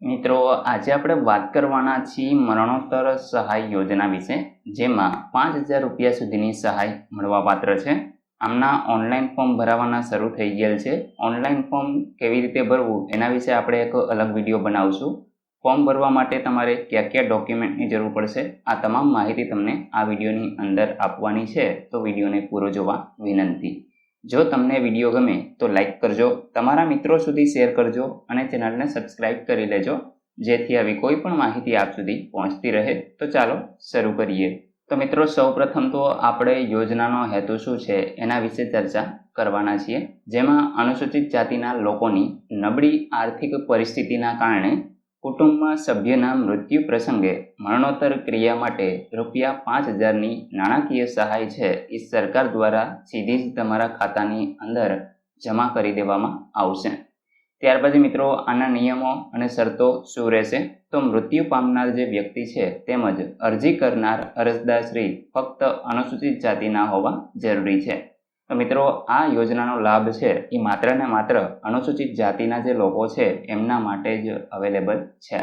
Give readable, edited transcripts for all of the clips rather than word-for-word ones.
મિત્રો, આજે આપણે વાત કરવાના છીએ મરણોત્તર સહાય યોજના વિશે, જેમાં 5,000 રૂપિયા સુધીની સહાય મળવાપાત્ર છે. આમના ઓનલાઈન ફોર્મ ભરાવાના શરૂ થઈ ગયેલ છે. ઓનલાઈન ફોર્મ કેવી રીતે ભરવું એના વિશે આપણે એક અલગ વિડીયો બનાવશું. ફોર્મ ભરવા માટે તમારે કયા કયા ડોક્યુમેન્ટની જરૂર પડશે, આ તમામ માહિતી તમને આ વિડીયોની અંદર આપવાની છે, તો વિડીયોને પૂરો જોવા વિનંતી. જો તમને વિડીયો ગમે તો લાઈક કરજો, તમારા મિત્રો સુધી શેર કરજો અને ચેનલને સબસ્ક્રાઇબ કરી લેજો, જેથી આવી કોઈ પણ માહિતી આપ સુધી પહોંચતી રહે. તો ચાલો શરૂ કરીએ. તો મિત્રો, સૌપ્રથમ તો આપણે યોજનાનો હેતુ શું છે એના વિશે ચર્ચા કરવાના છીએ, જેમાં અનુસૂચિત જાતિના લોકોની નબળી આર્થિક પરિસ્થિતિના કારણે કુટુંબમાં સભ્યના મૃત્યુ પ્રસંગે મરણોત્તર ક્રિયા માટે ₹5,000ની નાણાકીય સહાય છે એ સરકાર દ્વારા સીધી જ તમારા ખાતાની અંદર જમા કરી દેવામાં આવશે. ત્યાર પછી મિત્રો, આના નિયમો અને શરતો શું રહેશે? તો મૃત્યુ પામનાર જે વ્યક્તિ છે તેમજ અરજી કરનાર અરજદારશ્રી ફક્ત અનુસૂચિત જાતિના હોવા જરૂરી છે. તો મિત્રો, આ યોજનાનો લાભ છે એ માત્ર ને માત્ર અનુસૂચિત જાતિના જે લોકો છે એમના માટે જ અવેલેબલ છે.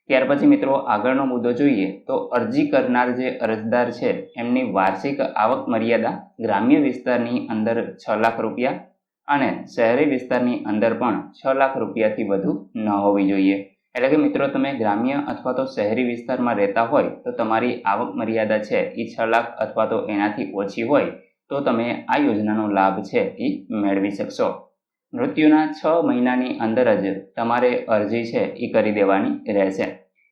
ત્યાર પછી મિત્રો, આગળનો મુદ્દો જોઈએ તો અરજી કરનાર જે અરજદાર છે એમની વાર્ષિક આવક મર્યાદા ગ્રામ્ય વિસ્તારની અંદર 6 લાખ રૂપિયા અને શહેરી વિસ્તારની અંદર પણ 6 લાખ રૂપિયાથી વધુ ન હોવી જોઈએ. એટલે કે મિત્રો, તમે ગ્રામ્ય અથવા તો શહેરી વિસ્તારમાં રહેતા હોય તો તમારી આવક મર્યાદા છે એ 6 લાખ અથવા તો એનાથી ઓછી હોય તો તમે આ યોજનાનો લાભ છે એ મેળવી શકશો. મૃત્યુના 6 મહિનાની અંદર જ તમારે અરજી છે એ કરી દેવાની રહેશે.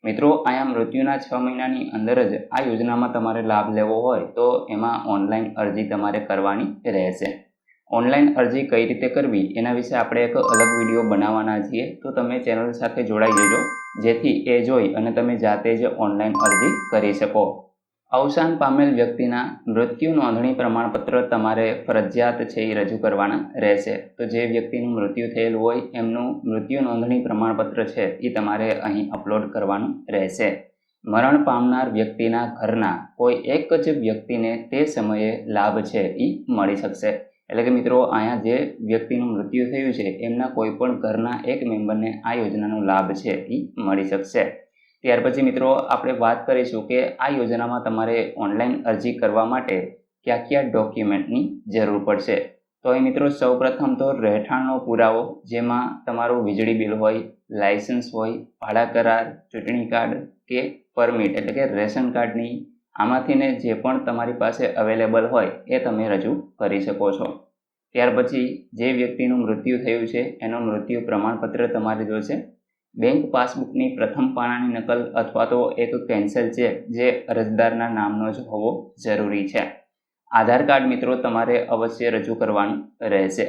મિત્રો, અહીંયા મૃત્યુના 6 મહિનાની અંદર જ આ યોજનામાં તમારે લાભ લેવો હોય તો એમાં ઓનલાઈન અરજી તમારે કરવાની રહેશે. ઓનલાઈન અરજી કઈ રીતે કરવી એના વિશે આપણે એક અલગ વિડીયો બનાવવાના છીએ, તો તમે ચેનલ સાથે જોડાઈ જજો, જેથી એ જોઈ અને તમે જાતે જ ઓનલાઈન અરજી કરી શકો. અવસાન પામેલ વ્યક્તિના મૃત્યુ નોંધણી પ્રમાણપત્ર તમારે ફરજિયાત છે એ રજૂ કરવાના રહેશે. તો જે વ્યક્તિનું મૃત્યુ થયેલું હોય એમનું મૃત્યુ નોંધણી પ્રમાણપત્ર છે એ તમારે અહીં અપલોડ કરવાનું રહેશે. મરણ પામનાર વ્યક્તિના ઘરના કોઈ એક જ વ્યક્તિને તે સમયે લાભ છે એ મળી શકશે. એટલે કે મિત્રો, અહીંયા જે વ્યક્તિનું મૃત્યુ થયું છે એમના કોઈ પણ ઘરના એક મેમ્બરને આ યોજનાનો લાભ છે એ મળી શકશે. ત્યાર પછી મિત્રો, આપણે વાત કરીશું કે આ યોજનામાં તમારે ઓનલાઈન અરજી કરવા માટે કયા કયા ડોક્યુમેન્ટની જરૂર પડશે. તો અહીં મિત્રો, સૌપ્રથમ તો રહેઠાણનો પુરાવો, જેમાં તમારું વીજળી બિલ હોય, લાયસન્સ હોય, ભાડા કરાર, ચૂંટણી કાર્ડ કે પરમિટ એટલે કે રેશન કાર્ડની આમાંથીને જે પણ તમારી પાસે અવેલેબલ હોય એ તમે રજૂ કરી શકો છો. ત્યાર પછી જે વ્યક્તિનું મૃત્યુ થયું છે એનું મૃત્યુ પ્રમાણપત્ર તમારે જોશે. બેંક પાસબુકની પ્રથમ પાનાની નકલ અથવા તો એક કેન્સલ ચેક જે અરજદારના નામનો જ હોવો જરૂરી છે. આધાર કાર્ડ મિત્રો તમારે અવશ્ય રજૂ કરવાનું રહેશે.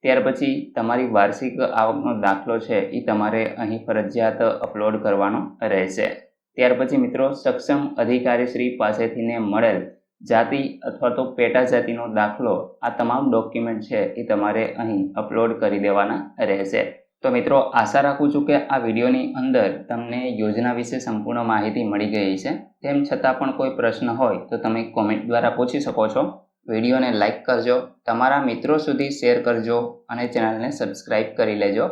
ત્યાર પછી તમારી વાર્ષિક આવકનો દાખલો છે એ તમારે અહીં ફરજિયાત અપલોડ કરવાનો રહેશે. ત્યાર પછી મિત્રો, સક્ષમ અધિકારીશ્રી પાસેથીને મળેલ જાતિ અથવા તો પેટા જાતિનો દાખલો, આ તમામ ડોક્યુમેન્ટ છે એ તમારે અહીં અપલોડ કરી દેવાના રહેશે. તો મિત્રો, આશા રાખું છું કે આ વિડીયોની અંદર તમને યોજના વિશે સંપૂર્ણ માહિતી મળી ગઈ છે. તેમ છતાં પણ કોઈ પ્રશ્ન હોય તો તમે કોમેન્ટ દ્વારા પૂછી શકો છો. વિડીયોને લાઈક કરજો, તમારા મિત્રો સુધી શેર કરજો અને ચેનલને સબસ્ક્રાઈબ કરી લેજો,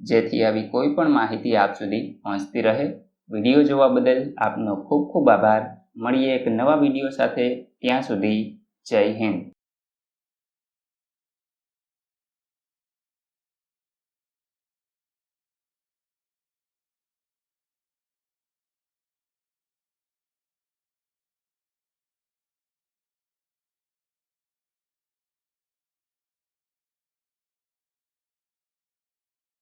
જેથી આવી કોઈ પણ માહિતી આપ સુધી પહોંચતી રહે. વિડીયો જોવા બદલ આપનો ખૂબ ખૂબ આભાર. મળીએ એક નવા વિડીયો સાથે. ત્યાં સુધી જય હિન્દ.